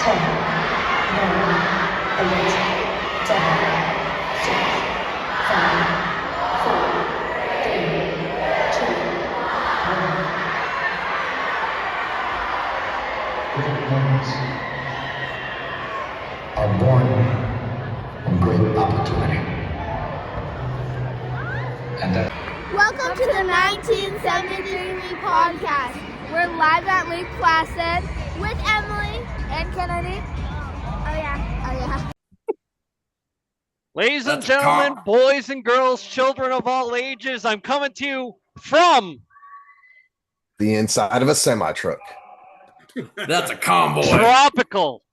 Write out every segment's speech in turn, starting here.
10, 9, 8, 7, 6, 5, 4, 3, 2, 1. Great moments are born from great opportunity. Welcome to the 1973 podcast. We're live at Lake Placid with Emily and Kennedy. Oh yeah. Ladies and gentlemen, boys and girls, children of all ages, I'm coming to you from the inside of a semi-truck. That's a convoy. tropical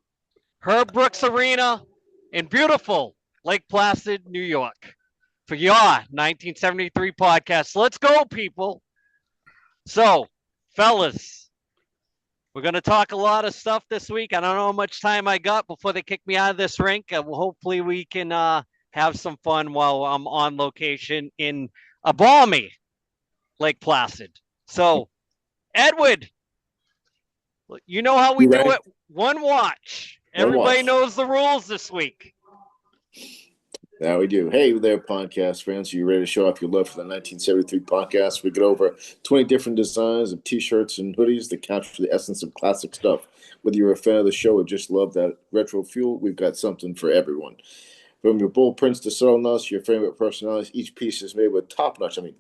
Herb Brooks Arena in beautiful Lake Placid, New York, for your 1973 podcast. Let's go, people. So, fellas, we're going to talk a lot of stuff this week. I don't know how much time I got before they kick me out of this rink. Hopefully we can have some fun while I'm on location in a balmy Lake Placid. So, Edward, you know how we do it. One watch. Everybody knows the rules this week. Now we do. Hey there, podcast fans. Are you ready to show off your love for the 1973 podcast? We get over 20 different designs of t-shirts and hoodies that capture the essence of classic stuff. Whether you're a fan of the show or just love that retro feel, we've got something for everyone. From your bold prints to subtle nuts, your favorite personalities, each piece is made with top-notch quality.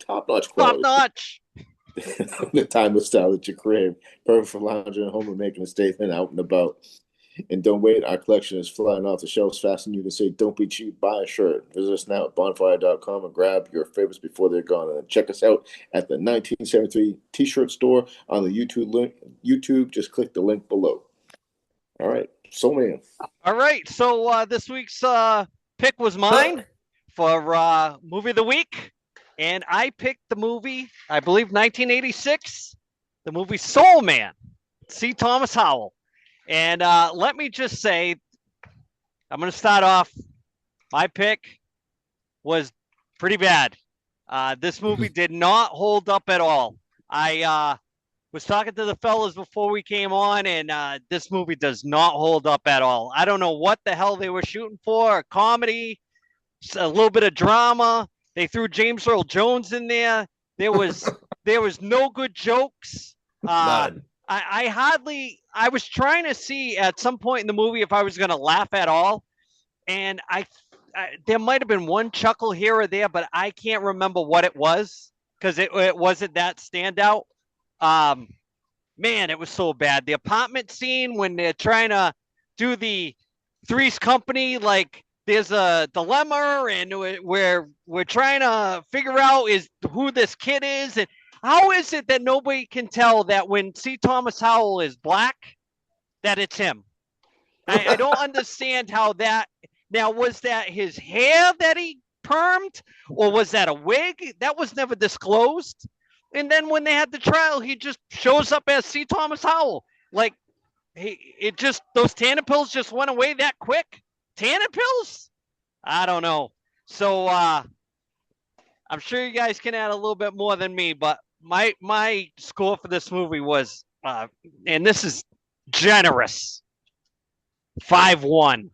Top-notch. The timeless style that you crave. Perfect for lounging at home and making a statement out and about. And don't wait, our collection is flying off the shelves fast, and you can say, don't be cheap, buy a shirt. Visit us now at bonfire.com and grab your favorites before they're gone. And check us out at the 1973 t-shirt store on the YouTube link. Just click the link below. All right, Soul Man. All right, so this week's pick was mine for movie of the week, and I picked the movie, I believe 1986, the movie Soul Man, C. Thomas Howell. And let me just say, I'm going to start off. My pick was pretty bad. This movie did not hold up at all. I was talking to the fellas before we came on, and this movie does not hold up at all. I don't know what the hell they were shooting for. A comedy, a little bit of drama. They threw James Earl Jones in there. There was no good jokes. None. I was trying to see at some point in the movie if I was going to laugh at all. And there might have been one chuckle here or there, but I can't remember what it was because it wasn't that standout. Man, it was so bad. The apartment scene when they're trying to do the Three's Company, like there's a dilemma and we're trying to figure out who this kid is. And how is it that nobody can tell that when C. Thomas Howell is black, that it's him? I don't understand how that. Now, was that his hair that he permed, or was that a wig? That was never disclosed. And then when they had the trial, he just shows up as C. Thomas Howell. Like, those tannin pills just went away that quick. Tannin pills? I don't know. So I'm sure you guys can add a little bit more than me, but my score for this movie was, and this is generous, 5-1.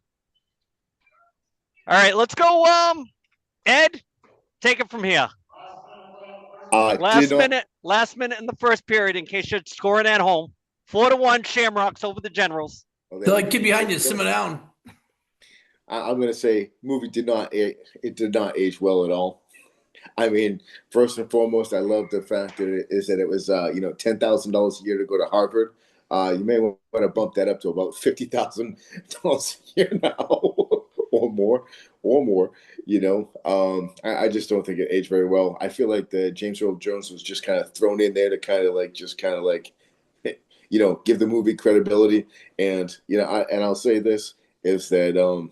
All right, let's go. Ed, take it from here. Last minute in the first period, in case you're scoring at home. 4-1 Shamrocks over the Generals. Tell the kid behind you, simmer down. I'm going to say movie did not age well at all. I mean, first and foremost, I love the fact that it was $10,000 a year to go to Harvard. You may want to bump that up to about $50,000 a year now, or more. I just don't think it aged very well. I feel like the James Earl Jones was just kind of thrown in there to kind of give the movie credibility. And I'll say this is that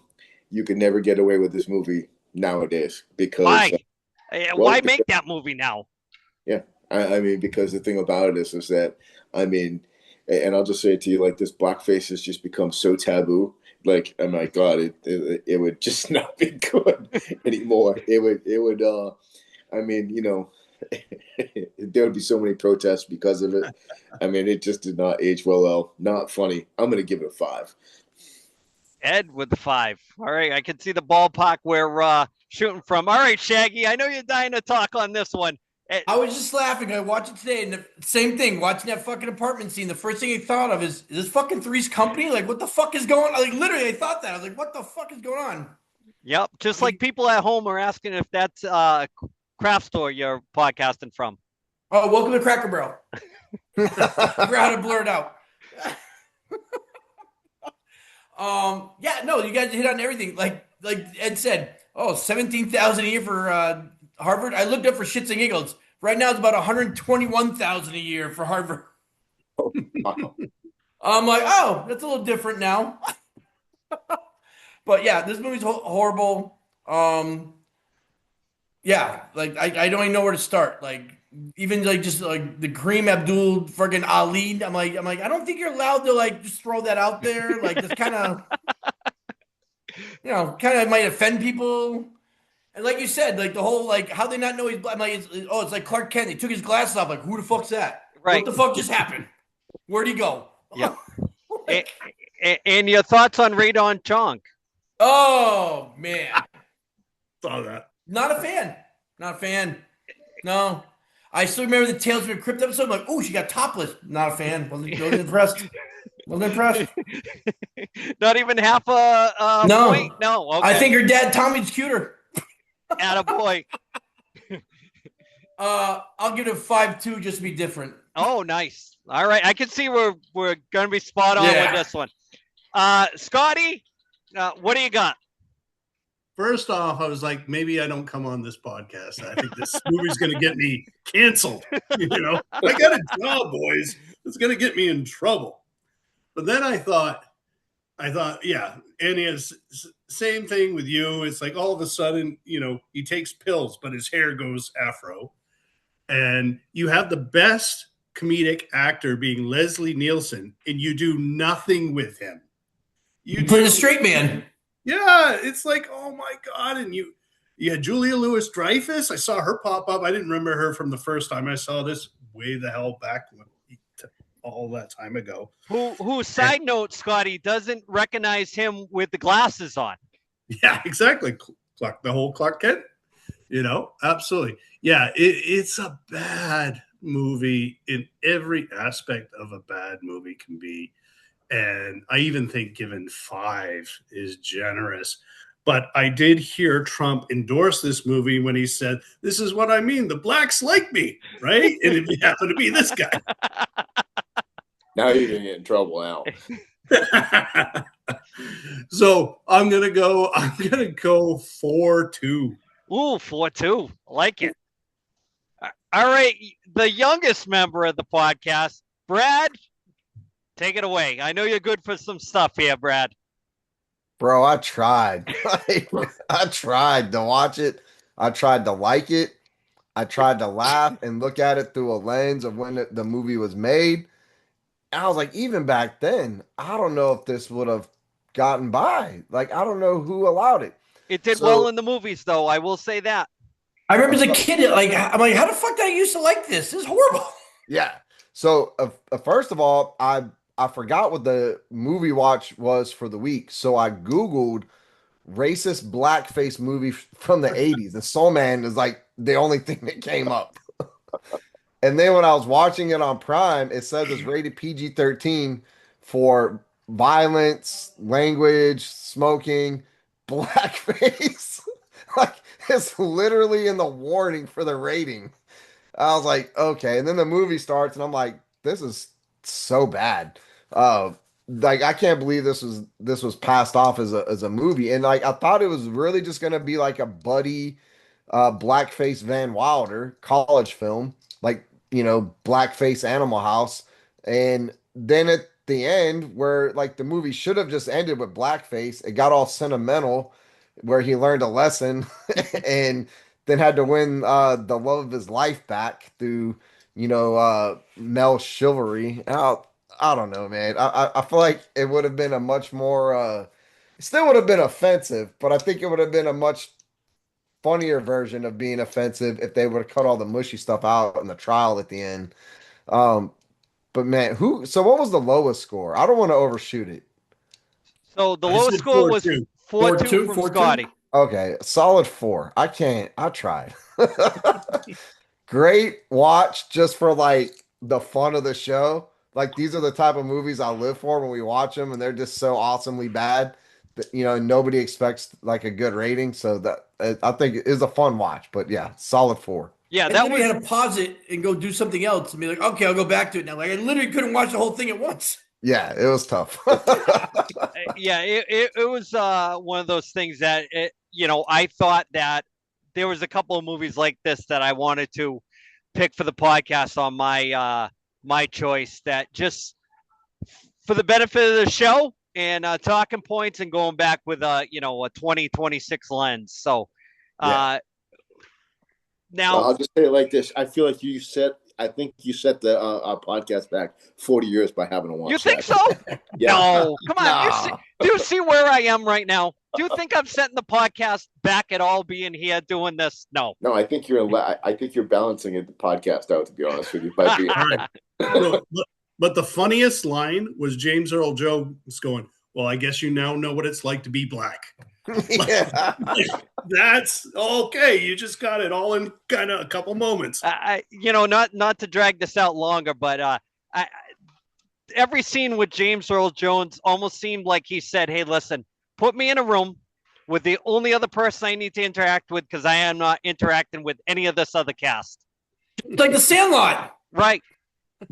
you can never get away with this movie nowadays because. Why make that movie now? Yeah, I mean, because the thing about it is that, I mean, and I'll just say it to you, like, this blackface has just become so taboo. Like, oh my God, it would just not be good anymore. It would, I mean, there would be so many protests because of it. I mean, it just did not age well. Not funny. I'm going to give it a 5. Ed with the 5. All right, I can see the ballpark we're shooting from. All right, Shaggy, I know you're dying to talk on this one. I was just laughing. I watched it today, and the same thing. Watching that fucking apartment scene, the first thing I thought of is this fucking Three's Company? Like, what the fuck is going on? Like, literally, I thought that. I was like, what the fuck is going on? Yep, just like people at home are asking if that's a craft store you're podcasting from. Oh, welcome to Cracker Barrel. Figure out how to blur it out. Yeah, no, you guys hit on everything. Like Ed said, 17,000 a year for Harvard. I looked up for shits and giggles. Right now it's about 121,000 a year for Harvard. Wow. I'm like, oh, that's a little different now. But yeah, this movie's horrible. Yeah, like I don't even know where to start. Like even like just like the Kareem Abdul fucking Ali. I'm like, I don't think you're allowed to like just throw that out there. Like this kind of, kind of might offend people. And like you said, like the whole like how they not know he's black. I'm like, it's like Clark Kent. They took his glasses off. Like who the fuck's that? Right. What the fuck just happened? Where'd he go? Yeah. And your thoughts on Radon Chong? Oh man, Saw that. not a fan. Not a fan. No. I still remember the Tales from the Crypt episode. I'm like, oh, she got topless. Not a fan. Wasn't impressed. Wasn't impressed. Not even half a No. point? No. Okay. I think her dad Tommy's cuter. Attaboy. I'll give it a 5.2 just to be different. Oh, nice. All right. I can see we're going to be spot on with this one. Scotty, what do you got? First off, I was like, maybe I don't come on this podcast. I think this movie's going to get me canceled. I got a job, boys. It's going to get me in trouble. But then I thought, yeah, and it's same thing with you. It's like all of a sudden, he takes pills, but his hair goes afro. And you have the best comedic actor being Leslie Nielsen, and you do nothing with him. You play a straight man. Yeah, it's like, oh my God. And you had Julia Louis-Dreyfus. I saw her pop up. I didn't remember her from the first time I saw this way the hell back all that time ago. Who side note, Scotty, doesn't recognize him with the glasses on. Yeah, exactly. The whole Clark Kent, absolutely. Yeah, it's a bad movie in every aspect of a bad movie can be. And I even think giving 5 is generous. But I did hear Trump endorse this movie when he said, this is what I mean. The blacks like me, right? And it happened to be this guy. Now you're going to get in trouble now. So I'm going to go 4-2. Ooh, 4-2. I like it. All right. The youngest member of the podcast, Brad, take it away. I know you're good for some stuff here, Brad. Bro, I tried. I tried to watch it. I tried to like it. I tried to laugh and look at it through a lens of when the movie was made. And I was like, even back then, I don't know if this would have gotten by. Like, I don't know who allowed it. It did well in the movies, though. I will say that. I remember as a kid, I'm like, how the fuck did I used to like this? This is horrible. Yeah. So, first of all, I forgot what the movie watch was for the week. So I Googled racist blackface movie from the 80s. And Soul Man is like the only thing that came up. And then when I was watching it on Prime, it says it's rated PG-13 for violence, language, smoking, blackface. Like it's literally in the warning for the rating. I was like, okay. And then the movie starts and I'm like, this is so bad. Like I can't believe this was passed off as a movie. And like I thought it was really just gonna be like a buddy blackface Van Wilder college film, like blackface Animal House. And then at the end, where like the movie should have just ended with blackface, it got all sentimental where he learned a lesson and then had to win the love of his life back through male chivalry. I don't know, man. I feel like it would have been a much more it still would have been offensive, but I think it would have been a much funnier version of being offensive if they would have cut all the mushy stuff out in the trial at the end. But man, so what was the lowest score? I don't want to overshoot it. So the I lowest said score was 4-2. 4-2 from 4-2? Scotty. Okay, solid 4. I can't. I tried. Great watch just for like the fun of the show. Like these are the type of movies I live for when we watch them, and they're just so awesomely bad that nobody expects like a good rating. So that I think it is a fun watch. But yeah, solid 4. Yeah, I that literally was had to pause it and go do something else and be like, okay, I'll go back to it now. Like I literally couldn't watch the whole thing at once. Yeah, it was tough. yeah, it was one of those things that I thought that there was a couple of movies like this that I wanted to pick for the podcast on my choice, that just for the benefit of the show and talking points and going back with a 2026 lens. So Yeah. now Well, I'll just say it like this: I feel like I think you set the our podcast back 40 years by having to watch. you think that. so? Yeah. No, come on. Nah. Do you see where I am right now? Do you think I'm setting the podcast back at all, being here doing this? No. No, I think you're balancing the podcast out. To be honest with you, by being All right. But the funniest line was James Earl Jones going, "Well, I guess you now know what it's like to be black." Yeah. That's okay. You just got it all in kind of a couple moments. Not to drag this out longer, but every scene with James Earl Jones almost seemed like he said, "Hey, listen, put me in a room with the only other person I need to interact with, because I am not interacting with any of this other cast." It's like the Sandlot. Right.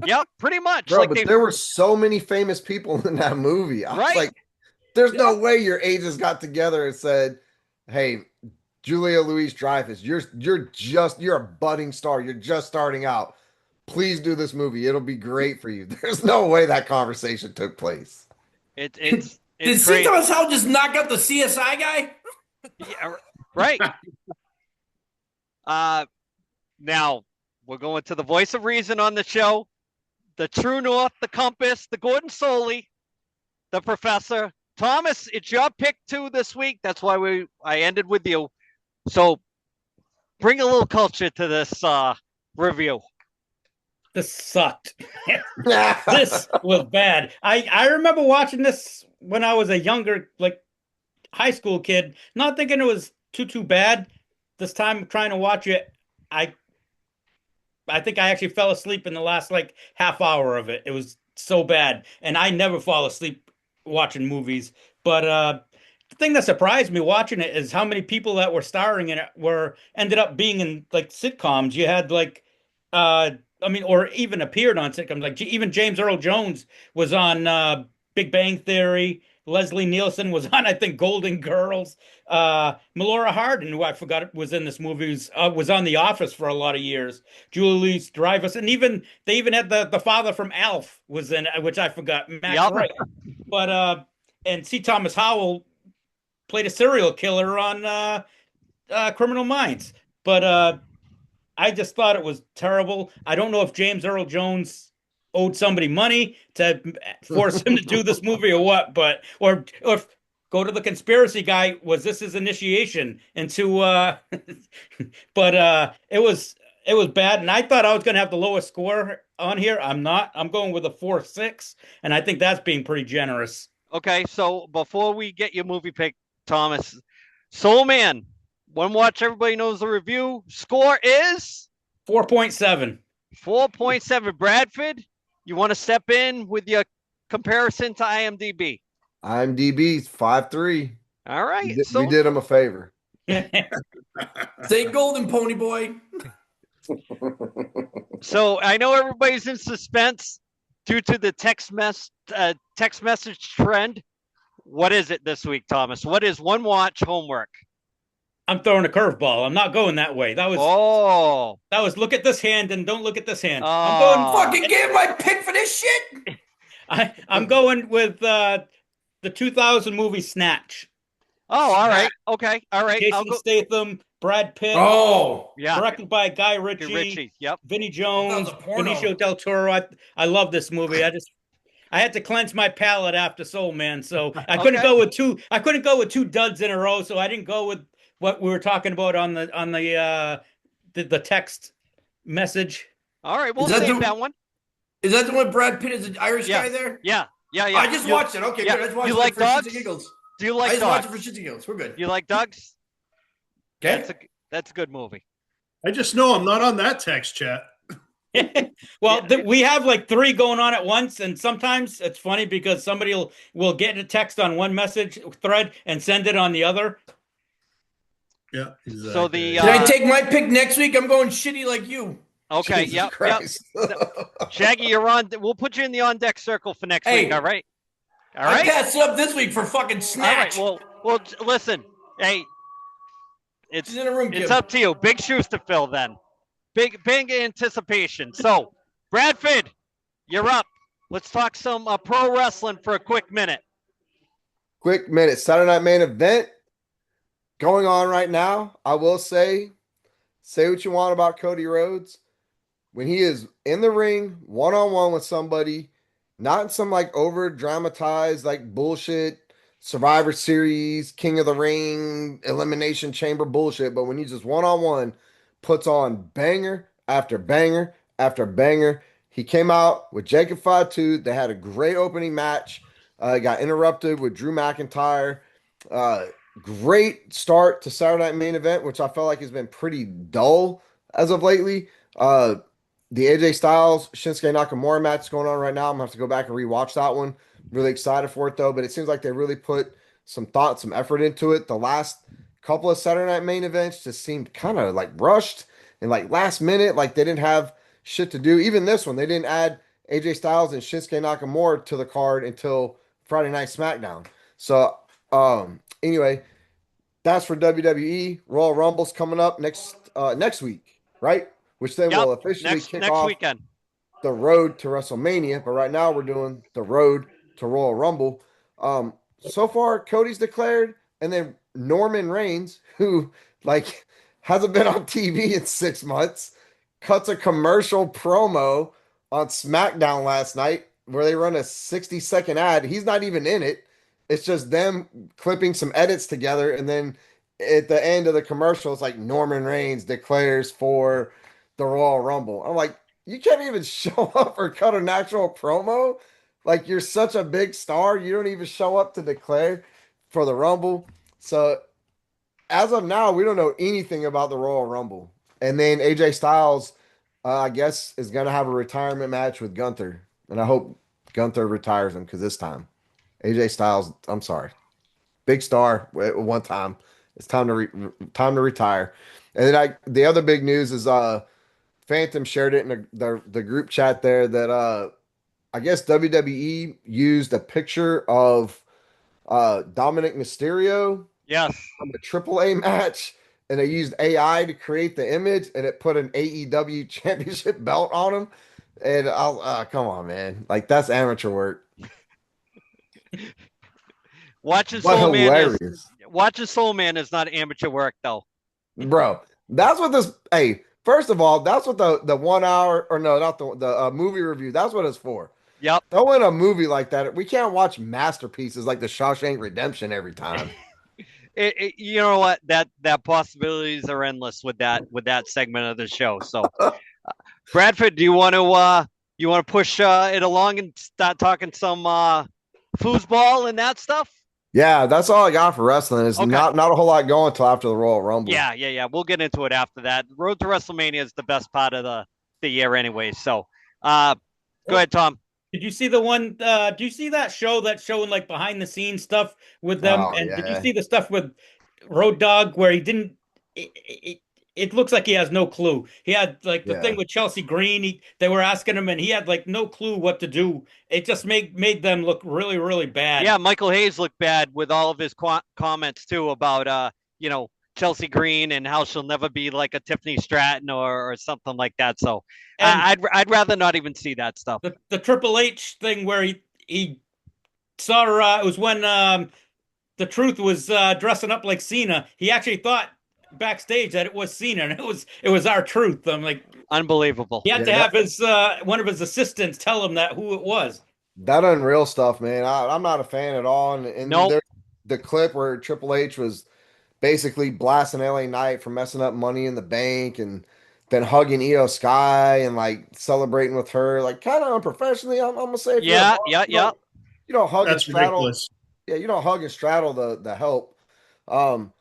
Yep, pretty much. Bro, like but there were so many famous people in that movie. I was Right. like, there's no way your agents got together and said, "Hey, Julia Louis-Dreyfus, you're a budding star. You're just starting out. Please do this movie. It'll be great for you." There's no way that conversation took place. it's Did C. great. Thomas Howell just knock out the CSI guy? Yeah, right. Now we're going to the voice of reason on the show, the true north, the compass, the Gordon Soley, the professor. Thomas, it's your pick too this week. That's why I ended with you. So bring a little culture to this review. This sucked. This was bad. I remember watching this when I was a younger, like high school kid, not thinking it was too bad. This time trying to watch it, I think I actually fell asleep in the last like half hour of it. It was so bad. And I never fall asleep watching movies. But the thing that surprised me watching it is how many people that were starring in it ended up being in like sitcoms. You had like or even appeared on sitcoms. Like even James Earl Jones was on Big Bang Theory. Leslie Nielsen was on, I think, Golden Girls. Melora Hardin, who I forgot was in this movie, was on The Office for a lot of years. Julie Louis-Dreyfus, and they even had the father from Alf was in, which I forgot, Max Wright. But and C. Thomas Howell played a serial killer on Criminal Minds. But I just thought it was terrible. I don't know if James Earl Jones owed somebody money to force him to do this movie or what, or if go to the conspiracy guy, was this his initiation into but it was bad, and I thought I was going to have the lowest score on here. I'm not. I'm going with a 4.6, and I think that's being pretty generous. Okay, so before we get your movie pick, Thomas, Soul Man, one watch, everybody knows the review. Score is 4.7. 4.7. Bradford, you want to step in with your comparison to IMDb? IMDb's 5.3. All right. We did him a favor. Say golden pony boy. So I know everybody's in suspense due to the text message trend. What is it this week, Thomas? What is one watch homework? I'm throwing a curveball. I'm not going that way. That was look at this hand and don't look at this hand. I'm going fucking give my pick for this shit. I'm going with the 2000 movie Snatch. Oh, all right. Okay. All right. Jason Statham, Brad Pitt. Oh, yeah. Directed by Guy Ritchie. Yep. Vinnie Jones, Benicio del Toro. I love this movie. I had to cleanse my palate after Soul Man, so I couldn't go with two. I couldn't go with two duds in a row, so I didn't go with what we were talking about on the text message. All right, we'll save that one. Is that the one Brad Pitt is an Irish guy there? Yeah. Yeah, I just watched it. Okay, yeah. good. I just watched You it like for shits dogs? and giggles. Do you I like just watched dogs? it for shits and giggles. We're good. You like dogs? Okay. That's a good movie. I just know I'm not on that text chat. Well, we have like 3 going on at once, and sometimes it's funny because somebody will get a text on one message thread and send it on the other. Yeah, exactly. So the Can I take my pick next week? I'm going shitty like you. okay, Jesus yep. Christ. Shaggy, you're on. We'll put you in the on deck circle for next Hey. week. All right. All I right. passed up this week for fucking snatch. All right. Well, listen. Hey, She's in a room, it's Kim. up to you. Big shoes to fill then. Big anticipation. So, Bradford, you're up. Let's talk some pro wrestling for a quick minute. Quick minute. Saturday Night Main Event going on right now. I will say what you want about Cody Rhodes. When he is in the ring, one-on-one with somebody, not in some like over dramatized, like bullshit Survivor Series, King of the Ring, Elimination Chamber bullshit, but when he's just one-on-one, puts on banger after banger after banger. He came out with Jacob Fatu. They had a great opening match. Got interrupted with Drew McIntyre. Great start to Saturday Night Main Event, which I felt like has been pretty dull as of lately. The AJ Styles Shinsuke Nakamura match is going on right now. I'm gonna have to go back and rewatch that one. Really excited for it though, but it seems like they really put some thought, some effort into it. The last couple of Saturday Night Main Events just seemed kind of like rushed and like last minute, like they didn't have shit to do. Even this one, they didn't add AJ Styles and Shinsuke Nakamura to the card until Friday Night SmackDown. So anyway, that's for WWE. Royal Rumble's coming up next week, right? Which then will officially kick off weekend the road to WrestleMania. But right now we're doing the road to Royal Rumble. So far, Cody's declared, and then Norman Reigns, who like hasn't been on TV in 6 months, cuts a commercial promo on SmackDown last night where they run a 60-second ad. He's not even in it. It's just them clipping some edits together, and then at the end of the commercial, it's like Norman Reigns declares for the Royal Rumble. I'm like, you can't even show up or cut a natural promo. Like, you're such a big star, you don't even show up to declare for the Rumble. So as of now, we don't know anything about the Royal Rumble. And then AJ Styles, I guess, is going to have a retirement match with Gunther. And I hope Gunther retires him because this time, AJ Styles, I'm sorry, big star at one time. It's time to retire. And then the other big news is Phantom shared it in the group chat there that I guess WWE used a picture of Dominic Mysterio from the AAA match, and they used AI to create the image, and it put an AEW championship belt on him. And I'll come on, man, like that's amateur work. Watching Soul Man is not amateur work though, bro. That's what this. Hey, first of all, that's what the 1 hour or no, not the movie review. That's what it's for. Yep. Throw in a movie like that. We can't watch masterpieces like the Shawshank Redemption every time. You know what? That possibilities are endless with that segment of the show. So, Bradford, do you want to push it along and start talking some foosball and that stuff? Yeah, that's all I got for wrestling. It's not a whole lot going until after the Royal Rumble. Yeah. We'll get into it after that. Road to WrestleMania is the best part of the year anyway. So, go ahead, Tom. Did you see the one? Do you see that show that's showing like behind the scenes stuff with them? Oh, and yeah. Did you see the stuff with Road Dogg where he didn't? It looks like he has no clue. He had like the thing with Chelsea Green. They were asking him, and he had like no clue what to do. It just made them look really, really bad. Yeah, Michael Hayes looked bad with all of his comments too about Chelsea Green and how she'll never be like a Tiffany Stratton or something like that. So I'd rather not even see that stuff. The Triple H thing where he saw it was when the Truth was dressing up like Cena. He actually thought backstage that it was Cena, and it was our Truth. I'm like, unbelievable. He had to have his one of his assistants tell him that who it was. That Unreal stuff, man. I'm not a fan at all. And nope. The clip where Triple H was basically blasting LA Knight for messing up Money in the Bank, and then hugging Io Sky and like celebrating with her, like kind of unprofessionally. I'm gonna say, you hug and That's straddle. ridiculous. Yeah, you don't hug and straddle the help. Um,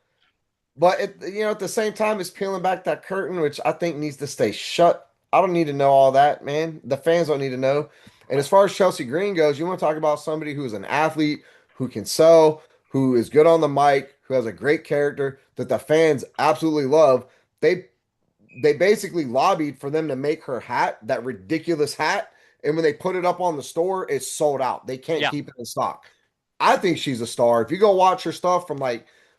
but at the same time, it's peeling back that curtain, which I think needs to stay shut. I don't need to know all that, man. The fans don't need to know. And as far as Chelsea Green goes, you want to talk about somebody who's an athlete, who can sell, who is good on the mic, who has a great character that the fans absolutely love. They they basically lobbied for them to make her hat, that ridiculous hat. And when they put it up on the store, it's sold out. They can't Yeah. keep it in stock. I think she's a star. If you go watch her stuff from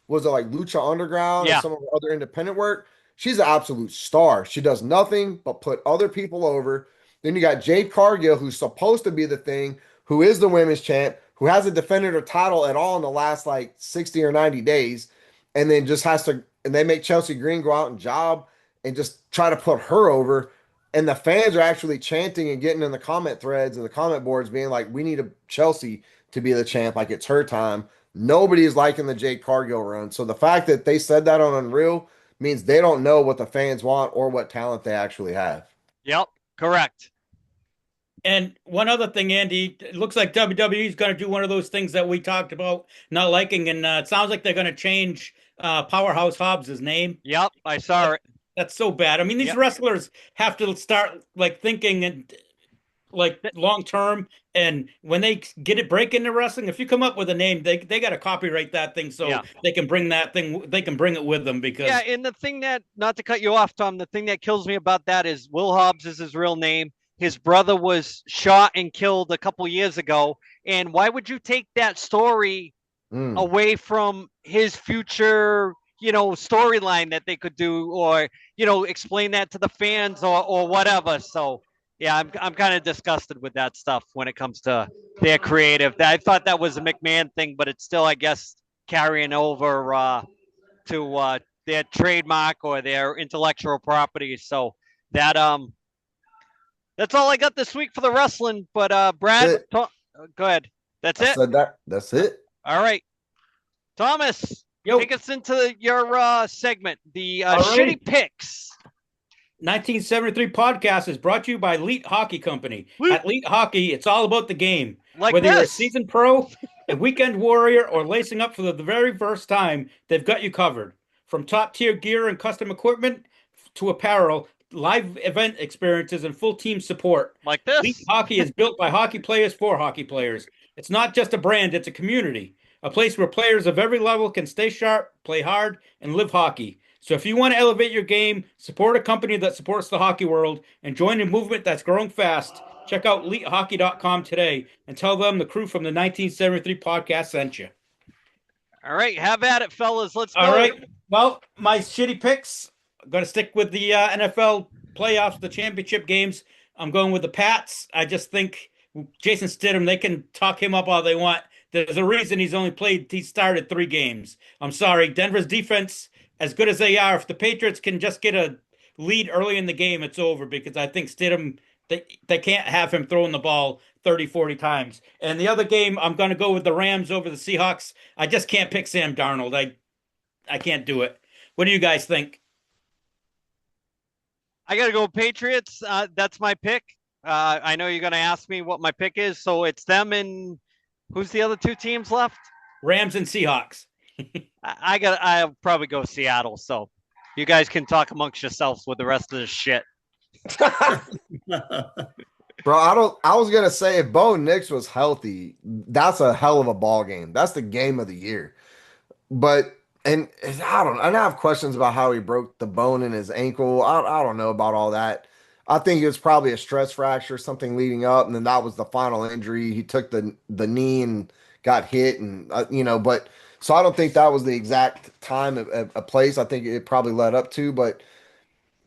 was it like Lucha Underground and Yeah. some of her other independent work, she's an absolute star. She does nothing but put other people over. Then you got Jade Cargill, who's supposed to be the thing, who is the women's champ, who hasn't defended her title at all in the last like 60 or 90 days, and then just has to, and they make Chelsea Green go out and job and just try to put her over. And the fans are actually chanting and getting in the comment threads and the comment boards being like, we need a Chelsea to be the champ. Like it's her time. Nobody is liking the Jade Cargill run. So the fact that they said that on Unreal means they don't know what the fans want or what talent they actually have. Yep. Correct. And one other thing, Andy, it looks like WWE is going to do one of those things that we talked about not liking, and it sounds like they're going to change Powerhouse Hobbs' name. Yep. I saw it. That's so bad. I mean, these wrestlers have to start like thinking and like long term. And when they break into wrestling, if you come up with a name, they got to copyright that thing so they can bring that thing. They can bring it with them because And the thing that, not to cut you off, Tom, the thing that kills me about that is Will Hobbs is his real name. His brother was shot and killed a couple years ago. And why would you take that story away from his future, storyline that they could do, or, explain that to the fans or whatever. So, yeah, I'm kind of disgusted with that stuff when it comes to their creative. I thought that was a McMahon thing, but it's still, I guess, carrying over to their trademark or their intellectual property. So that's all I got this week for the wrestling. But Brad, go ahead. That's it. Said that. That's it. All right, Thomas, take us into your segment, the shitty picks. 1973 podcast is brought to you by Elite Hockey Company. At Elite Hockey, it's all about the game. Like whether this. you're a seasoned pro, a weekend warrior, or lacing up for the very first time, they've got you covered. From top-tier gear and custom equipment to apparel, live event experiences, and full team support. Like this. Elite Hockey is built by hockey players for hockey players. It's not just a brand, it's a community. A place where players of every level can stay sharp, play hard, and live hockey. So if you want to elevate your game, support a company that supports the hockey world, and join a movement that's growing fast, check out elitehockey.com today and tell them the crew from the 1973 podcast sent you. All right, have at it, fellas. Let's go. All right. Well, my shitty picks, I'm going to stick with the NFL playoffs, the championship games. I'm going with the Pats. I just think Jason Stidham, they can talk him up all they want. There's a reason he started 3 games. I'm sorry. Denver's defense, as good as they are, if the Patriots can just get a lead early in the game, it's over because I think Stidham, they can't have him throwing the ball 30, 40 times. And the other game, I'm going to go with the Rams over the Seahawks. I just can't pick Sam Darnold. I can't do it. What do you guys think? I got to go Patriots. That's my pick. I know you're going to ask me what my pick is. So it's them and who's the other 2 teams left? Rams and Seahawks. I'll probably go Seattle. So you guys can talk amongst yourselves with the rest of this shit. Bro, I was gonna say if Bo Nix was healthy, that's a hell of a ball game. That's the game of the year. But I have questions about how he broke the bone in his ankle. I don't know about all that. I think it was probably a stress fracture, something leading up, and then that was the final injury. He took the knee and got hit, and but so I don't think that was the exact time a place. I think it probably led up to, but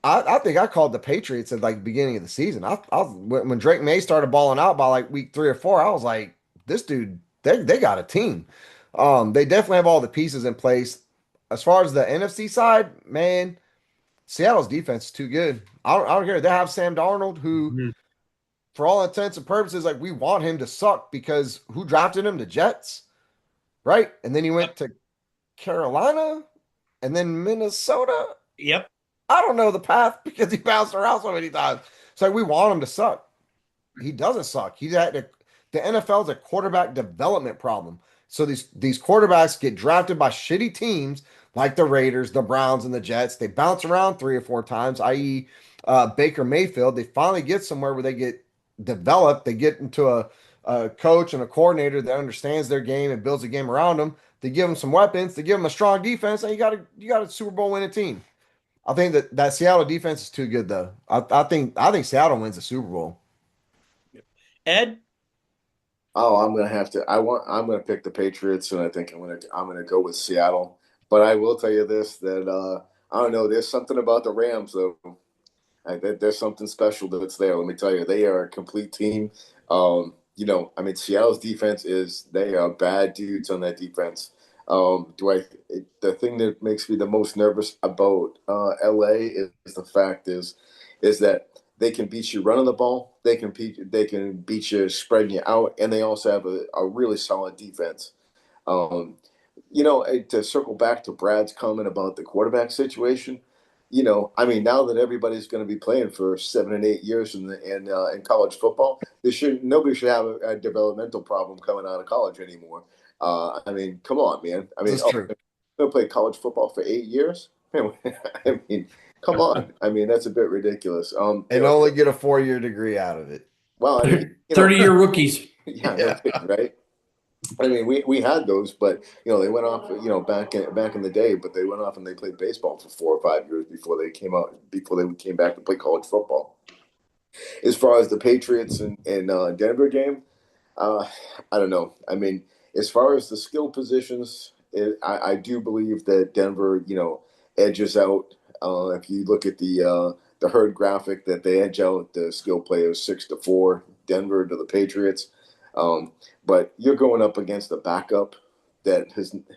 I think I called the Patriots at like the beginning of the season. When Drake May started balling out by like week 3 or 4, I was like, this dude, they got a team. They definitely have all the pieces in place. As far as the NFC side, man, Seattle's defense is too good. I don't care. They have Sam Darnold, who, for all intents and purposes, like we want him to suck because who drafted him? The Jets, right? And then he went to Carolina and then Minnesota. Yep. I don't know the path because he bounced around so many times. It's like we want him to suck. He doesn't suck. They the NFL is a quarterback development problem. So these quarterbacks get drafted by shitty teams like the Raiders, the Browns, and the Jets. They bounce around 3 or 4 times, i.e., Baker Mayfield. They finally get somewhere where they get developed. They get into a coach and a coordinator that understands their game and builds a game around them. They give them some weapons. They give them a strong defense, and you got a Super Bowl winning team. I think that Seattle defense is too good, though. I think Seattle wins the Super Bowl. Ed? Oh, I'm gonna pick the Patriots, and I think I'm gonna go with Seattle. But I will tell you this, that I don't know, there's something about the Rams though. There's something special that's there. Let me tell you, they are a complete team. Seattle's defense they are bad dudes on that defense. The thing that makes me the most nervous about LA is the fact is that they can beat you running the ball. They can beat you spreading you out, and they also have a really solid defense. To circle back to Brad's comment about the quarterback situation, now that everybody's going to be playing for 7 and 8 years in college football, nobody should have a developmental problem coming out of college anymore. Come on, man. That's true. They'll play college football for 8 years. Come on. That's a bit ridiculous. And only get a 4-year degree out of it. Well, 30-year rookies. Yeah. Right. We had those, but they went off, back in the day. But they went off and they played baseball for 4 or 5 years before they came back to play college football. As far as the Patriots and Denver game, I don't know. As far as the skill positions, I do believe that Denver, edges out. If you look at the herd graphic, that they edge out the skill players 6-4, Denver to the Patriots. But you're going up against a backup that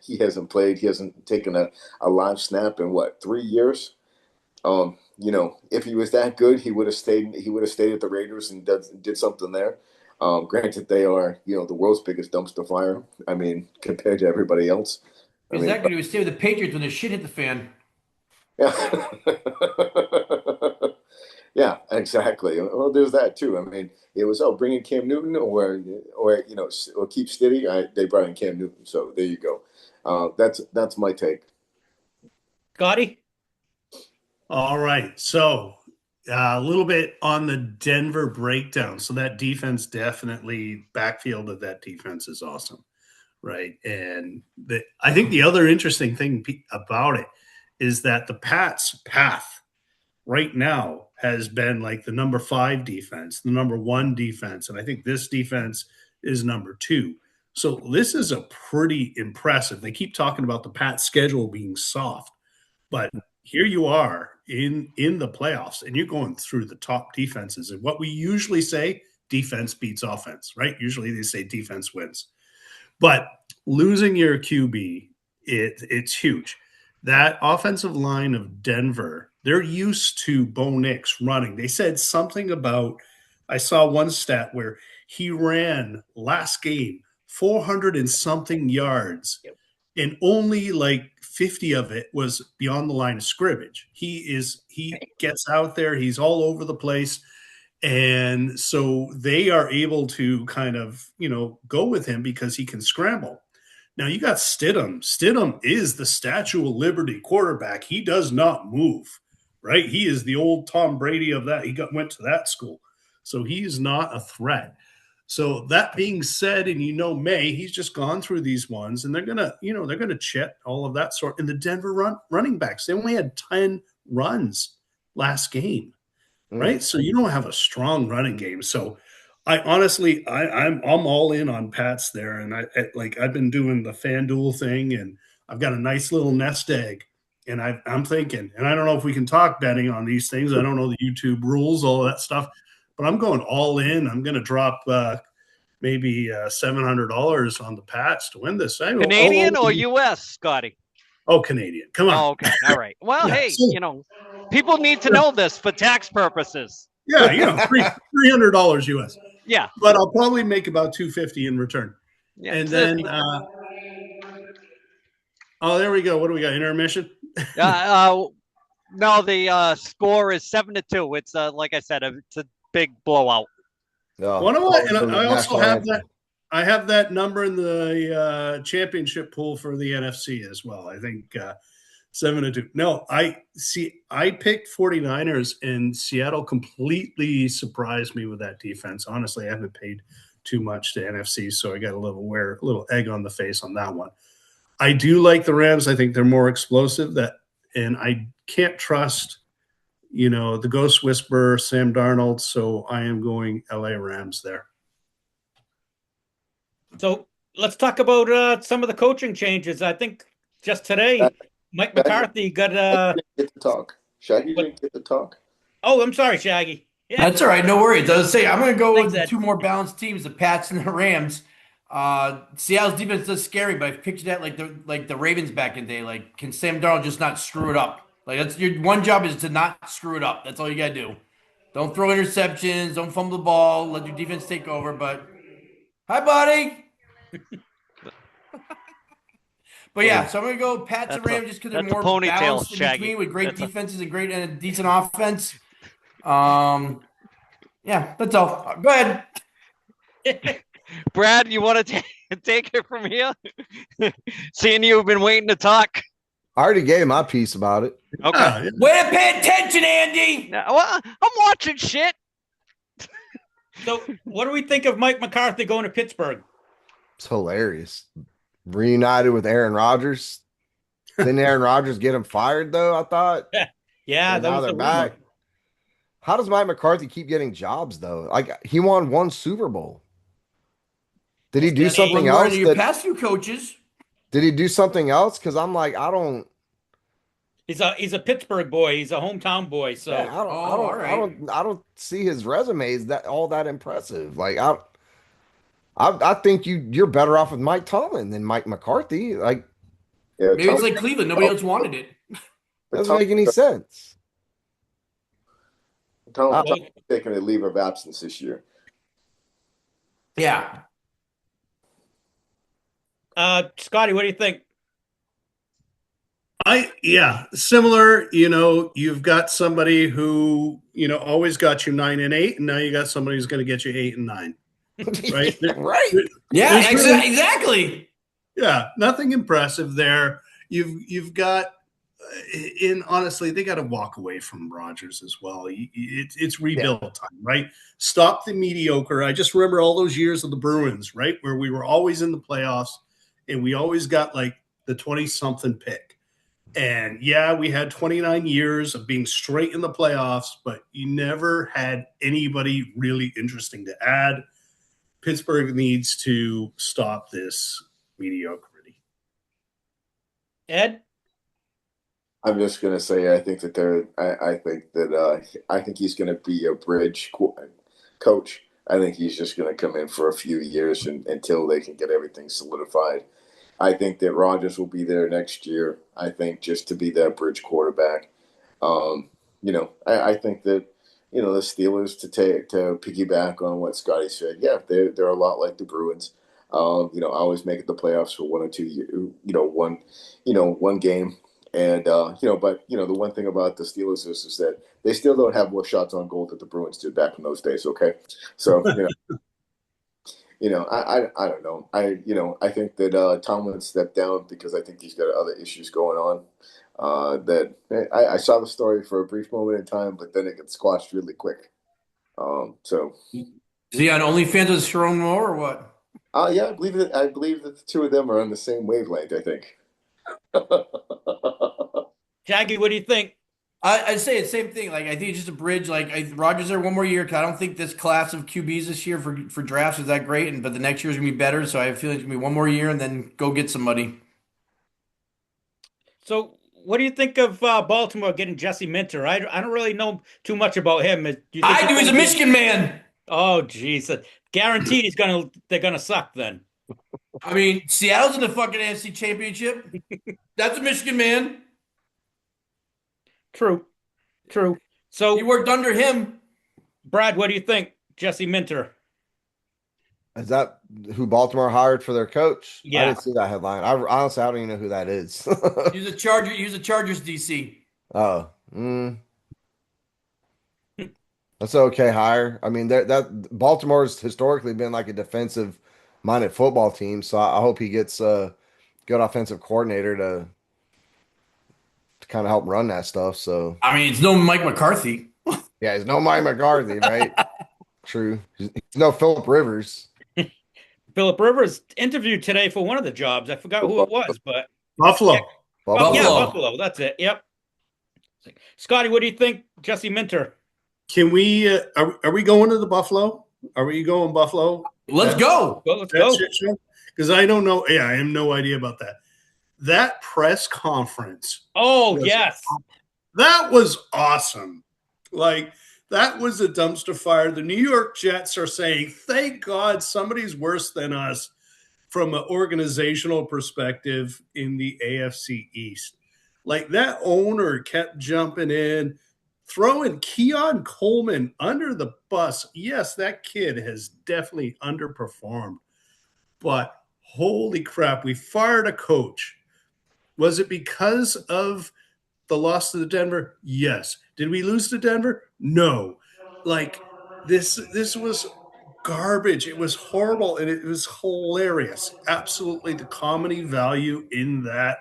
he hasn't played. He hasn't taken a live snap in 3 years. If he was that good, he would have stayed at the Raiders and did something there. Granted, they are the world's biggest dumpster fire. Compared to everybody else. Exactly. He would stay with the Patriots when the shit hit the fan. Yeah. Yeah, exactly. Well, there's that too. It was bringing Cam Newton or keep steady. They brought in Cam Newton, so there you go. That's my take. Scotty? All right. So a little bit on the Denver breakdown. So that defense, definitely, backfield of that defense is awesome, right? And I think the other interesting thing about it is that the Pats' path right now has been like the number 5 defense, the number 1 defense, and I think this defense is number 2. So this is a pretty impressive. They keep talking about the Pats' schedule being soft, but here you are in the playoffs, and you're going through the top defenses. And what we usually say, defense beats offense, right? Usually they say defense wins. But losing your QB, it's huge. That offensive line of Denver, they're used to Bo Nix running. They said something about, I saw one stat where he ran last game 400 and something yards, and only like 50 of it was beyond the line of scrimmage. He gets out there, he's all over the place. And so they are able to kind of, go with him because he can scramble. Now you got Stidham. Stidham is the Statue of Liberty quarterback. He does not move, right? He is the old Tom Brady of that. He went to that school. So he's not a threat. So that being said, and May, he's just gone through these ones, and they're gonna chit all of that sort. And the Denver running backs, they only had 10 runs last game, right? So you don't have a strong running game. So I honestly, I'm all in on Pats there, and I've been doing the FanDuel thing, and I've got a nice little nest egg, and I'm thinking, and I don't know if we can talk betting on these things. I don't know the YouTube rules, all that stuff, but I'm going all in. I'm going to drop maybe $700 on the Pats to win this. Canadian or U.S., Scotty? Oh, Canadian. Come on. Oh, okay. All right. Well, yeah, hey, people need to know this for tax purposes. Yeah, $300 US. Yeah, but I'll probably make about $250 in return. Yeah, and then, there we go. What do we got? Intermission? No, the score is 7-2. It's like I said, it's a big blowout. I also have that. I have that number in the championship pool for the NFC as well. I think 7-2. No, I picked 49ers, and Seattle completely surprised me with that defense. Honestly, I haven't paid too much to NFC, so I got a little egg on the face on that one. I do like the Rams. I think they're more explosive, and I can't trust, the Ghost Whisperer, Sam Darnold, so I am going LA Rams there. So let's talk about some of the coaching changes. I think just today, Mike McCarthy got didn't get to talk. Shaggy didn't get to talk. Oh, I'm sorry, Shaggy. Yeah. That's all right. No worries. I was saying I'm going to go Thanks, with Ed. two more balanced teams, the Pats and the Rams. Seattle's defense does scary, but I've pictured that like the Ravens back in the day. Like, can Sam Darnold just not screw it up? Like, that's your one job is to not screw it up. That's all you got to do. Don't throw interceptions. Don't fumble the ball. Let your defense take over. But hi, buddy. But yeah, so I'm gonna go Pats and Rams just because they're more balanced in between with great defenses and great and a decent offense. Yeah, that's all. Go ahead. Brad, you want to take it from here? Seeing you've been waiting to talk. I already gave my piece about it. Okay. Way to pay attention, Andy. Well, I'm watching shit. So what do we think of Mike McCarthy going to Pittsburgh? It's hilarious. Reunited with Aaron Rodgers. Didn't Aaron Rodgers get him fired, though, I thought? Yeah, And that now was they're the back. rumor. How does Mike McCarthy keep getting jobs, though? Like, he won one Super Bowl. Did he do something else? Your past few coaches. Did he do something else? Because I'm like, I don't. He's a Pittsburgh boy. He's a hometown boy. So Yeah, I don't see his resumes that all that impressive. Like I think you're better off with Mike Tomlin than Mike McCarthy. Like, Yeah, Maybe it's like Cleveland. Nobody else wanted it. doesn't make any sense. Tom's taking a leave of absence this year. Yeah. Scotty, what do you think? Similar. You've got somebody who always got you 9-8, and now you got somebody who's going to get you 8-9. Right? Right. Yeah, exactly. Yeah, nothing impressive there. You've got, and honestly, they got to walk away from Rodgers as well. It's rebuild time, right? Stop the mediocre. I just remember all those years of the Bruins, right, where we were always in the playoffs, and we always got like the 20-something pick. And yeah, we had 29 years of being straight in the playoffs, but you never had anybody really interesting to add. Pittsburgh needs to stop this mediocrity. Ed? I'm just gonna say I think he's gonna be a bridge coach. I think he's just gonna come in for a few years until they can get everything solidified. I think that Rodgers will be there next year. I think just to be that bridge quarterback. I think that the Steelers to piggyback on what Scotty said. Yeah, they're a lot like the Bruins. Always make it the playoffs for 1 or 2 years. One game. And but the one thing about the Steelers is that they still don't have more shots on goal that the Bruins did back in those days. Okay, so I don't know. I think that Tomlin stepped down because I think he's got other issues going on. That I saw the story for a brief moment in time, but then it gets squashed really quick. So is he on OnlyFans with Sharon Moore or what? Yeah, I believe that the two of them are on the same wavelength. I think. Jackie, what do you think? I'd say the same thing. Like, I think it's just a bridge. Like, Rodgers there one more year because I don't think this class of QBs this year for drafts is that great. But the next year is gonna be better. So I have a feeling it's gonna be one more year and then go get somebody. So, what do you think of Baltimore getting Jesse Minter? I don't really know too much about him. I do. He's a Michigan man. Oh, geez, guaranteed they're gonna suck then. I mean, Seattle's in the fucking NFC Championship. That's a Michigan man. True. So he worked under him. Brad, what do you think? Jesse Minter. Is that who Baltimore hired for their coach? Yeah. I didn't see that headline. I don't even know who that is. He was a Chargers DC. Oh. That's an okay hire. I mean, that Baltimore's historically been like a defensive minded football team. So I hope he gets a good offensive coordinator to kind of help run that stuff. So I mean, it's no Mike McCarthy. yeah, he's no Mike McCarthy, right? True. He's no Philip Rivers. Philip Rivers interviewed today for one of the jobs. I forgot who it was, but Buffalo. oh, yeah, Buffalo. Buffalo. That's it. Yep. Scotty, what do you think, Jesse Minter? Can we? Are we going to the Buffalo? Are we going Buffalo? Let's go. Well, let's go. Because I don't know. Yeah, I have no idea about that. That press conference. Oh, yes. That was awesome. Like, that was a dumpster fire. The New York Jets are saying, thank God somebody's worse than us from an organizational perspective in the AFC East. Like, that owner kept jumping in, throwing Keon Coleman under the bus. Yes, that kid has definitely underperformed. But holy crap, we fired a coach. Was it because of the loss to the Denver? Yes. Did we lose to Denver? No. Like, this was garbage. It was horrible, and it was hilarious. Absolutely, the comedy value in that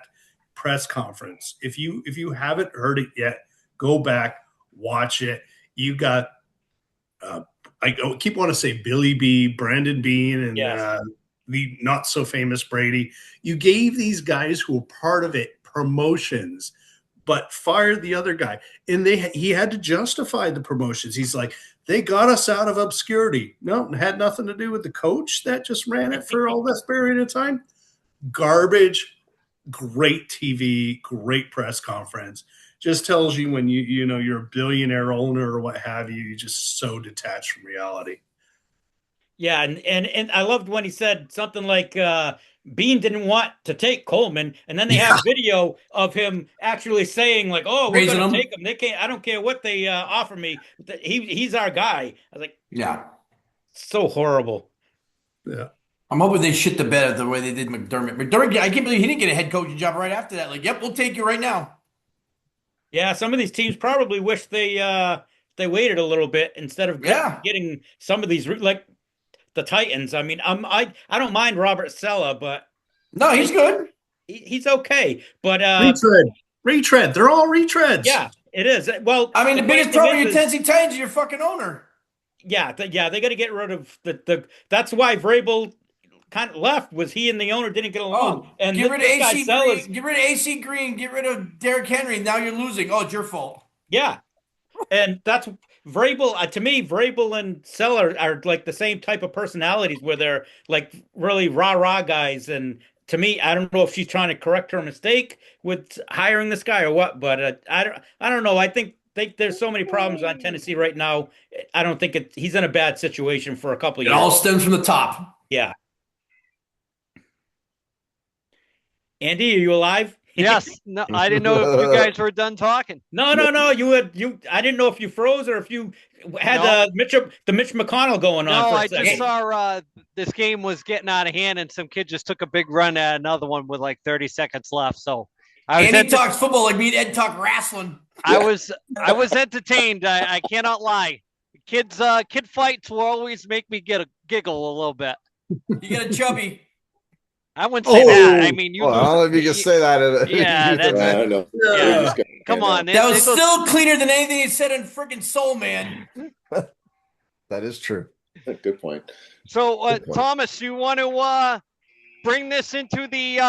press conference. If you haven't heard it yet, go back, watch it. You got I keep wanting to say Billy B, Brandon Bean, and Yes. the not so famous Brady. You gave these guys who were part of it promotions, but fired the other guy, and he had to justify the promotions. He's like, they got us out of obscurity. No, it had nothing to do with the coach that just ran it for all this period of time. Garbage. Great TV, great press conference. Just tells you when you know you're a billionaire owner or what have you, you're just so detached from reality. Yeah, and I loved when he said something like Bean didn't want to take Coleman, and then they have video of him actually saying like, "Oh, we're Praising going to him. take him. They can't. I don't care what they offer me. He's our guy." I was like, Yeah. so horrible. Yeah. I'm hoping they shit the bed the way they did McDermott. McDermott, I can't believe he didn't get a head coaching job right after that. Like, yep, we'll take you right now. Yeah, some of these teams probably wish they waited a little bit instead of getting some of these like the Titans. I mean, I don't mind Robert Sella, but no, he's good. He's okay, but retread. They're all retreads. Yeah, it is. Well, I mean, the biggest problem with your Tennessee Titans is your fucking owner. Yeah, they got to get rid of the. That's why Vrabel kind of left. Was he and the owner didn't get along? And get rid of AC Green. Get rid of AC Green. Get rid of Derrick Henry. Now you're losing. Oh, it's your fault. Yeah, and that's Vrabel. To me, Vrabel and Seller are like the same type of personalities, where they're like really rah guys. And to me, I don't know if she's trying to correct her mistake with hiring this guy or what, but I don't know. I think there's so many problems on Tennessee right now. I don't think he's in a bad situation for a couple of years. It all stems from the top. Yeah. Andy, are you alive? Yes. No, I didn't know if you guys were done talking. No. I didn't know if you froze or if you had the Mitch McConnell going on. No, for a I second. just saw this game was getting out of hand, and some kid just took a big run at another one with like 30 seconds left. So Andy talks football like me and Ed talk wrestling. I was entertained. I cannot lie. Kid fights will always make me giggle a little bit. You get a chubby. I wouldn't say that. I mean, I don't know if you can say that. Yeah, I don't know. Yeah. Come on. That was still cleaner than anything he said in freaking Soul Man. That is true. Good point. So, Good point. Thomas, you want to bring this into the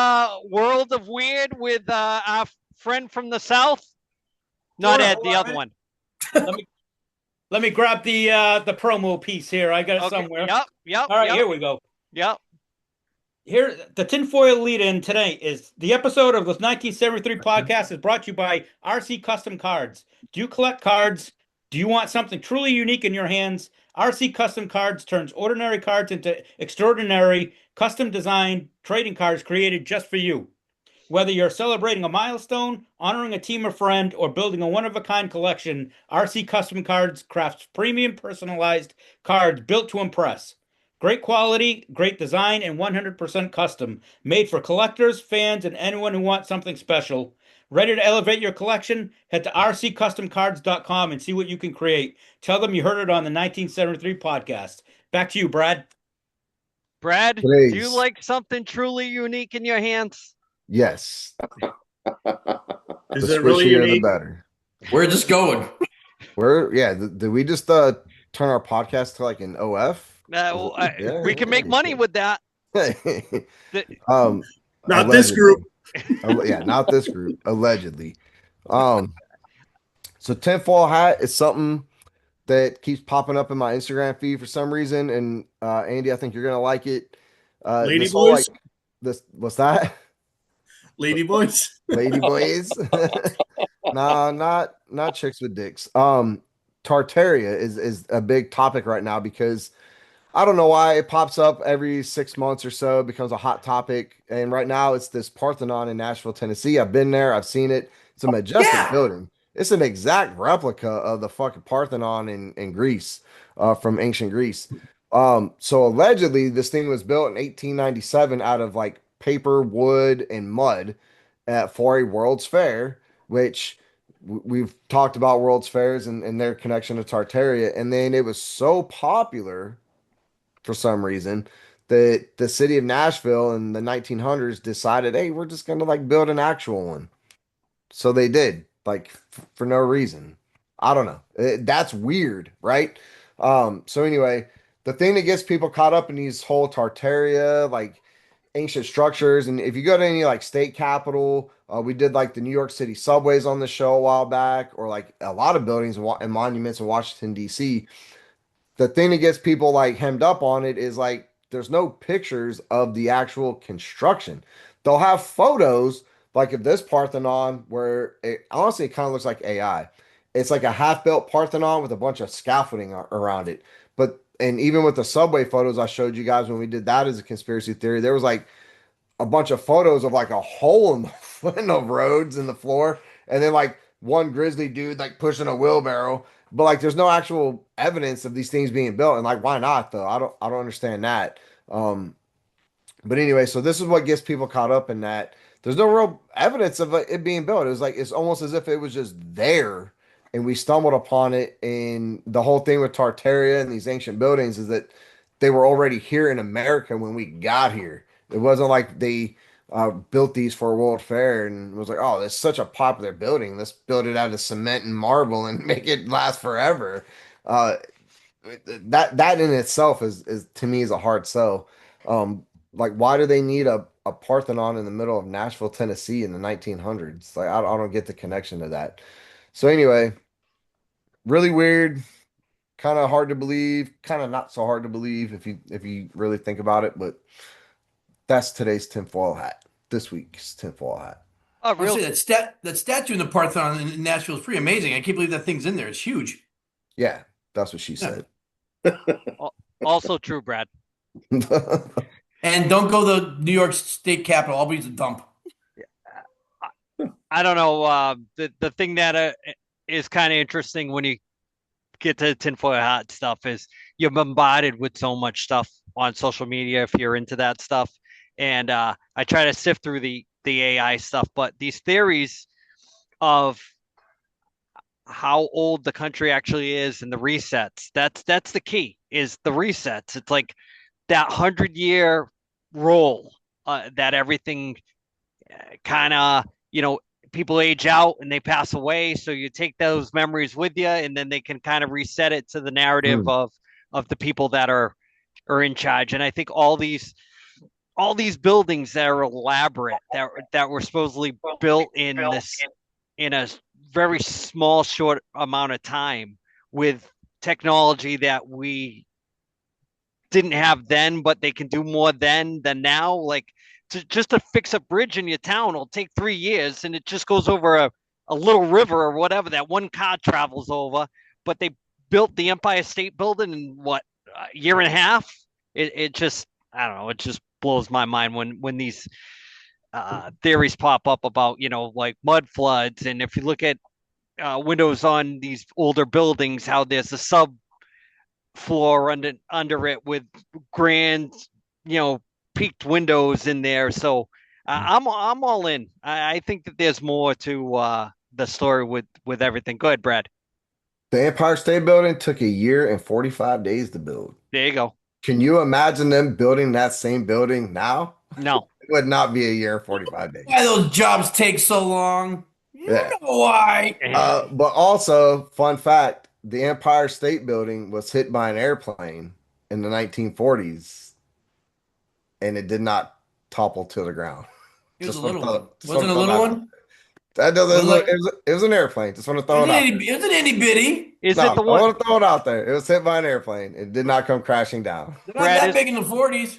world of weird with our friend from the South? Not Ed, the other one. Let me grab the promo piece here. I got it somewhere. Yep. All right, here we go. Yep. Here, the tinfoil lead-in today is the episode of the 1973 podcast is brought to you by RC Custom Cards. Do you collect cards? Do you want something truly unique in your hands? RC Custom Cards turns ordinary cards into extraordinary, custom-designed trading cards created just for you. Whether you're celebrating a milestone, honoring a team or friend, or building a one-of-a-kind collection, RC Custom Cards crafts premium personalized cards built to impress. Great quality, great design, and 100% custom. Made for collectors, fans, and anyone who wants something special. Ready to elevate your collection? Head to rccustomcards.com and see what you can create. Tell them you heard it on the 1973 podcast. Back to you, Brad. Brad, do you Today's like something truly unique in your hands? yes. Is The it really squishier, the unique? better. Where's this going? Did we just turn our podcast to like an OF? Well, Yeah, we can make money with that. The- um, Not this allegedly. group. Yeah, not this group. Allegedly. Um, so tinfoil hat is something that keeps popping up in my Instagram feed for some reason, and Andy, I think you're gonna like it. Lady This whole like boys. this. What's that? Lady boys. Lady boys. Nah, not chicks with dicks. Tartaria is a big topic right now because I don't know why it pops up every 6 months or so, it becomes a hot topic. And right now it's this Parthenon in Nashville, Tennessee. I've been there, I've seen it. It's a majestic Yeah. building. It's an exact replica of the fucking Parthenon in Greece, from ancient Greece. So allegedly this thing was built in 1897 out of like paper, wood, and mud for a World's Fair, which we've talked about World's Fairs and their connection to Tartaria. And then it was so popular for some reason that the city of Nashville in the 1900s decided, hey, we're just gonna like build an actual one. So they did, like for no reason. I don't know. That's weird, right? So anyway, the thing that gets people caught up in these whole Tartaria, like ancient structures, and if you go to any like state capitol, we did like the New York City subways on the show a while back, or like a lot of buildings and monuments in Washington, D.C. The thing that gets people like hemmed up on it is like there's no pictures of the actual construction. They'll have photos like of this Parthenon where it honestly it kind of looks like AI. It's like a half-built Parthenon with a bunch of scaffolding around it. But and even with the subway photos I showed you guys when we did that as a conspiracy theory, there was like a bunch of photos of like a hole in in the roads in the floor, and then like one grizzly dude like pushing a wheelbarrow. But like, there's no actual evidence of these things being built, and like, why not though? I don't understand that. Um, but anyway, so this is what gets people caught up in that. There's no real evidence of it being built. It was like it's almost as if it was just there, and we stumbled upon it. And the whole thing with Tartaria and these ancient buildings is that they were already here in America when we got here. It wasn't like they built these for a World Fair and was like, oh, it's such a popular building. Let's build it out of cement and marble and make it last forever. Uh, that in itself is to me is a hard sell. Like, why do they need a Parthenon in the middle of Nashville, Tennessee in the 1900s? Like, I don't get the connection to that. So anyway, really weird, kind of hard to believe, kind of not so hard to believe if you really think about it. But that's today's tinfoil hat. This week's tinfoil hat. Oh, I'll real say that statue in the Parthenon in Nashville is pretty amazing. I can't believe that thing's in there. It's huge. Yeah, that's what she said. also true, Brad. And don't go to the New York State Capitol. Albany's a dump. I don't know. The thing that is kind of interesting when you get to tinfoil hat stuff is you're bombarded with so much stuff on social media if you're into that stuff. And I try to sift through the AI stuff, but these theories of how old the country actually is and the resets, that's the key, is the resets. It's like that 100-year roll, that everything kind of, people age out and they pass away. So you take those memories with you, and then they can kind of reset it to the narrative of the people that are in charge. And I think all these buildings that are elaborate, that were supposedly built in a very small, short amount of time with technology that we didn't have then, but they can do more then than now. Like, just to fix a bridge in your town will take 3 years, and it just goes over a little river or whatever that one car travels over. But they built the Empire State Building in what, a year and a half? It just, I don't know. It just blows my mind when these theories pop up about, like mud floods. And if you look at windows on these older buildings, how there's a sub floor under it with grand, peaked windows in there. So I'm all in. I think that there's more to the story with everything. Go ahead, Brad. The Empire State Building took a year and 45 days to build. There you go. Can you imagine them building that same building now? No. It would not be a year and 45 days. Why those jobs take so long? You Yeah. know why. But also, fun fact, the Empire State Building was hit by an airplane in the 1940s, and it did not topple to the ground. It was Just a want little to throw, one. just Wasn't want a to throw little that. one? That doesn't. Like- It was an airplane. Just want to throw it out. It was an itty bitty. Is No, it the I one? want to throw it out there. It was hit by an airplane. It did not come crashing down. They're not Brad, that is- big in the 40s.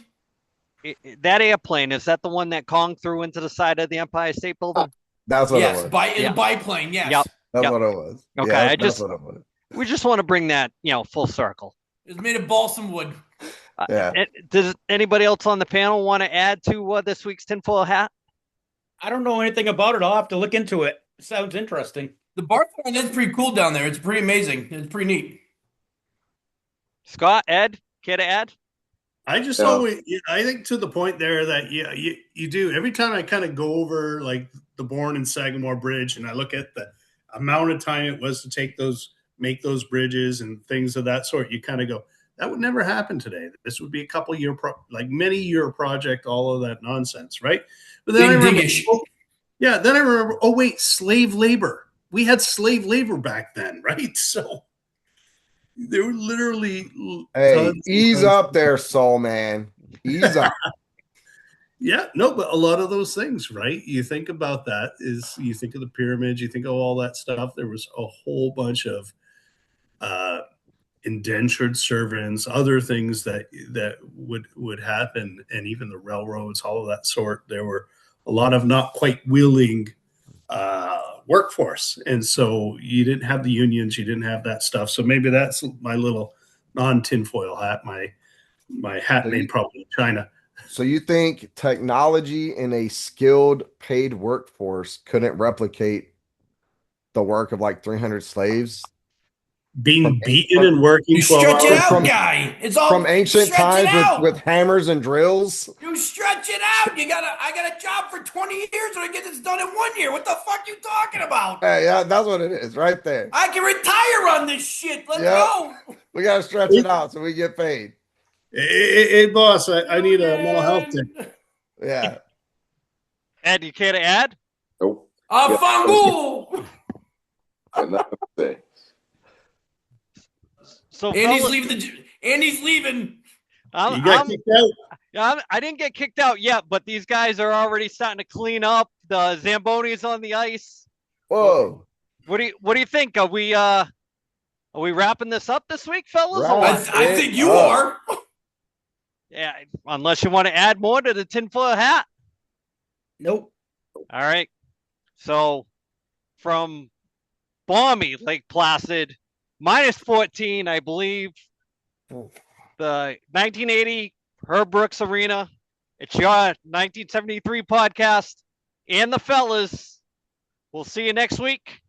That airplane, is that the one that Kong threw into the side of the Empire State Building? That's what Yes, it was. in a biplane. Yes. Yep. That's Yep. what it was. Okay, Yeah, I that's just- what it was. We just want to bring that, full circle. It was made of balsam wood. Yeah. Does anybody else on the panel want to add to this week's tinfoil hat? I don't know anything about it. I'll have to look into it. Sounds interesting. The Barthorn is pretty cool down there. It's pretty amazing. It's pretty neat. Scott, Ed, care to add? I just No. always, I think to the point there that you do every time I kind of go over like the Bourne and Sagamore Bridge, and I look at the amount of time it was to make those bridges and things of that sort. You kind of go, that would never happen today. This would be a couple year, many year project. All of that nonsense, right? But then I remember, then I remember. Oh wait, slave labor. We had slave labor back then, right? So. There were literally Hey, ease up there, soul man. Ease up. Yeah, no, but a lot of those things, right? You think about that you think of the pyramids, you think of all that stuff. There was a whole bunch of indentured servants, other things that would happen, and even the railroads, all of that sort. There were a lot of not quite willing workforce, and so you didn't have the unions, you didn't have that stuff. So maybe that's my little non-tinfoil hat, my hat made probably in China. So you think technology in a skilled paid workforce couldn't replicate the work of like 300 slaves being beaten and working You 12 stretch it hours out, guy. It's all from ancient stretch it times out. with hammers and drills? You stretch it out. I got a job for 20 years and I get this done in 1 year. What the fuck you talking about? Hey, yeah, that's what it is right there. I can retire on this shit. Let's Yep. go. We got to stretch it out so we get paid. Hey, boss, I need a mental health tip. Yeah. Ed, you care to add? Nope. Fangu. Got nothing to say. So Andy's fellas, leaving. Andy's leaving. You got kicked out? I didn't get kicked out yet, but these guys are already starting to clean up. The Zamboni's on the ice. Whoa. What do you think? Are we wrapping this up this week, fellas? or Wrap what? I think you up. are. Yeah, unless you want to add more to the tinfoil hat. Nope. All right. So from balmy Lake Placid, -14, I believe. The 1980 Herb Brooks Arena. It's your 1973 podcast and the fellas. We'll see you next week.